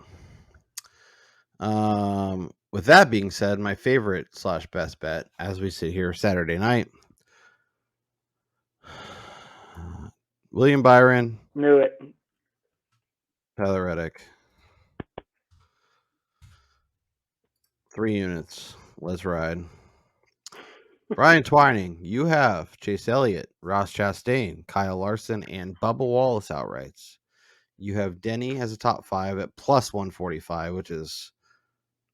With that being said, my favorite / best bet as we sit here Saturday night. William Byron. Knew it. Tyler Reddick. 3 units. Let's ride. Brian Twining, you have Chase Elliott, Ross Chastain, Kyle Larson, and Bubba Wallace outrights. You have Denny as a top 5 at plus 145, which is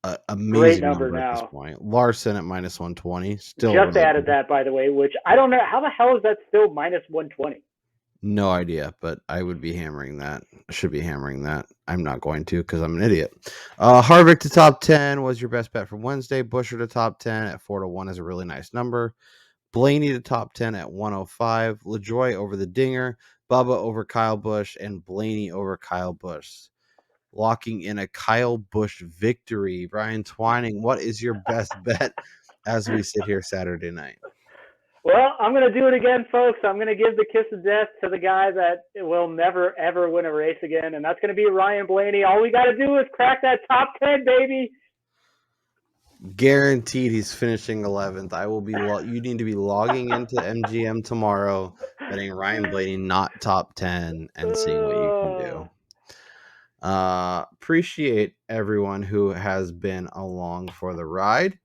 an amazing great number now. At this point. Larson at minus 120. Still just really added good. That, by the way, which I don't know. How the hell is that still minus 120? No idea, but I would be hammering that. I should be hammering that. I'm not going to because I'm an idiot. Harvick to top 10 was your best bet for Wednesday. Busher to top 10 at 4-1 is a really nice number. Blaney to top 10 at 105. LaJoy over the Dinger. Bubba over Kyle Busch. And Blaney over Kyle Busch. Locking in a Kyle Busch victory. Brian Twining, what is your best bet as we sit here Saturday night? Well, I'm going to do it again, folks. I'm going to give the kiss of death to the guy that will never, ever win a race again, and that's going to be Ryan Blaney. All we got to do is crack that top 10, baby. Guaranteed he's finishing 11th. I will be. You need to be logging into MGM tomorrow, betting Ryan Blaney not top 10, and seeing what you can do. Appreciate everyone who has been along for the ride.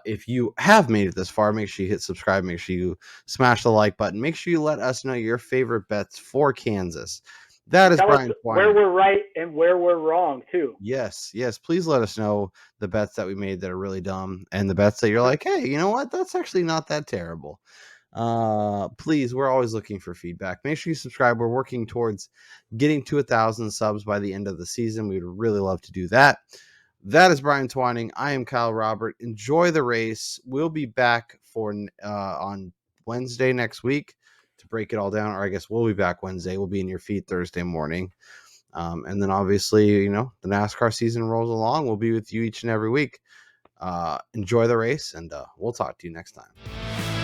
If you have made it this far, make sure you hit subscribe. Make sure you smash the like button. Make sure you let us know your favorite bets for Kansas. That is Brian Twining. Where we're right and where we're wrong, too. Yes. Please let us know the bets that we made that are really dumb and the bets that you're like, hey, you know what? That's actually not that terrible. Please, we're always looking for feedback. Make sure you subscribe. We're working towards getting to 1,000 subs by the end of the season. We'd really love to do that. That is Brian Twining. I am Kyle Robert. Enjoy the race. We'll be back for on Wednesday next week to break it all down. Or I guess we'll be back Wednesday. We'll be in your feed Thursday morning. And then obviously, the NASCAR season rolls along. We'll be with you each and every week. Enjoy the race, and we'll talk to you next time.